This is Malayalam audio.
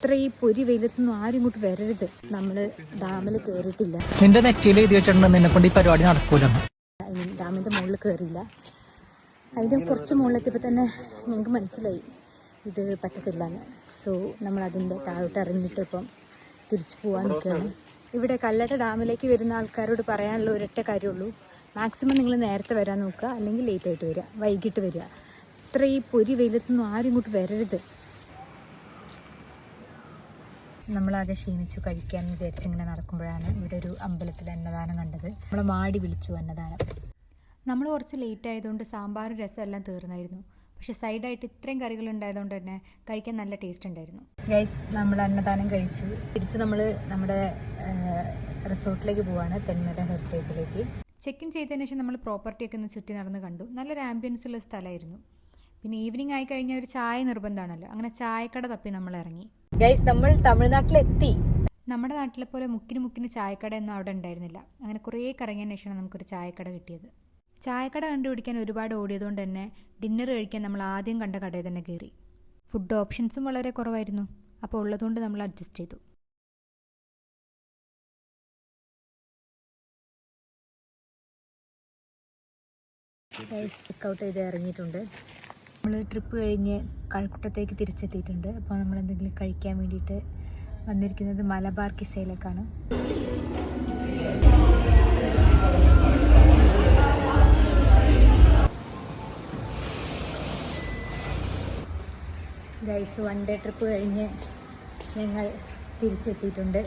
ഇത്ര ഈ പൊരി വെയിലത്തൊന്നും ആരും ഇങ്ങോട്ട് വരരുത്. നമ്മള് ഡാമിൽ കയറിയിട്ടില്ല. നിന്റെ നെറ്റിയിൽ എഴുതി വെച്ചിട്ടുണ്ട് നിന്നെ കൊണ്ട് ഈ പരിപാടി നടക്കൂല. ഡാമിന്റെ മുകളിൽ കയറിയില്ല. അതിന് കുറച്ച് മുകളിലെത്തിയപ്പോൾ തന്നെ ഞങ്ങൾക്ക് മനസ്സിലായി ഇത് പറ്റത്തില്ലാന്ന്. സോ നമ്മൾ അതിൻ്റെ താഴോട്ട് ഇറങ്ങിയിട്ട് ഇപ്പം തിരിച്ചു പോകാൻ നിൽക്കുകയാണ്. ഇവിടെ കല്ലട ഡാമിലേക്ക് വരുന്ന ആൾക്കാരോട് പറയാനുള്ള ഒരൊറ്റ കാര്യമുള്ളൂ, മാക്സിമം നിങ്ങൾ നേരത്തെ വരാൻ നോക്കുക, അല്ലെങ്കിൽ ലേറ്റ് ആയിട്ട് വരിക, വൈകിട്ട് വരിക. ഇത്ര ഈ പൊരി വെയിലത്തൊന്നും ആരും ഇങ്ങോട്ട് വരരുത്. നമ്മളാകെ ക്ഷീണിച്ചു കഴിക്കാമെന്ന് വിചാരിച്ച് ഇങ്ങനെ നടക്കുമ്പോഴാണ് ഇവിടെ ഒരു അമ്പലത്തിൽ അന്നദാനം കണ്ടത്. നമ്മളെ മാടി വിളിച്ചു അന്നദാനം. നമ്മൾ കുറച്ച് ലേറ്റ് ആയതുകൊണ്ട് സാമ്പാറും രസം എല്ലാം തീർന്നായിരുന്നു. പക്ഷെ സൈഡായിട്ട് ഇത്രയും കറികൾ ഉണ്ടായതുകൊണ്ട് തന്നെ കഴിക്കാൻ നല്ല ടേസ്റ്റ് ഉണ്ടായിരുന്നു. ഗൈസ്, നമ്മൾ അന്നദാനം കഴിച്ചു. തിരിച്ച് നമ്മൾ നമ്മുടെ റിസോർട്ടിലേക്ക് പോവാണ്, തെന്മല ഹെറിറ്റേജിലേക്ക്. ചെക്ക് ഇൻ ചെയ്തതിന് ശേഷം നമ്മൾ പ്രോപ്പർട്ടിയൊക്കെ ഒന്ന് ചുറ്റി നടന്ന് കണ്ടു. നല്ല ആംബിയൻസ് ഉള്ള സ്ഥലമായിരുന്നു. പിന്നെ ഈവനിങ് ആയി കഴിഞ്ഞാൽ ഒരു ചായ നിർബന്ധമാണല്ലോ. അങ്ങനെ ചായക്കട തപ്പി നമ്മൾ ഇറങ്ങി. ഗൈസ്, നമ്മൾ തമിഴ്നാട്ടിലെത്തി. നമ്മുടെ നാട്ടിലെ പോലെ മുക്കിന് ചായക്കട ഒന്നും അവിടെ ഉണ്ടായിരുന്നില്ല. അങ്ങനെ കുറേ കറങ്ങിയതിന് ശേഷമാണ് നമുക്കൊരു ചായക്കട കിട്ടിയത്. ചായക്കട കണ്ടുപിടിക്കാൻ ഒരുപാട് ഓടിയതുകൊണ്ട് തന്നെ ഡിന്നർ കഴിക്കാൻ നമ്മൾ ആദ്യം കണ്ട കടയിൽ തന്നെ കയറി. ഫുഡ് ഓപ്ഷൻസും വളരെ കുറവായിരുന്നു. അപ്പോൾ ഉള്ളതുകൊണ്ട് നമ്മൾ അഡ്ജസ്റ്റ് ചെയ്തു. ചെക്ക് ഔട്ട് ചെയ്ത് ഇറങ്ങിയിട്ടുണ്ട്. നമ്മൾ ട്രിപ്പ് കഴിഞ്ഞ് കഴക്കൂട്ടത്തേക്ക് തിരിച്ചെത്തിയിട്ടുണ്ട്. അപ്പോൾ നമ്മൾ എന്തെങ്കിലും കഴിക്കാൻ വേണ്ടിയിട്ട് വന്നിരിക്കുന്നത് മലബാർ കിസയിലേക്കാണ്. ഗൈസ്, 1 ഡേ ട്രിപ്പ് കഴിഞ്ഞ് ഞങ്ങൾ തിരിച്ചെത്തിയിട്ടുണ്ട്.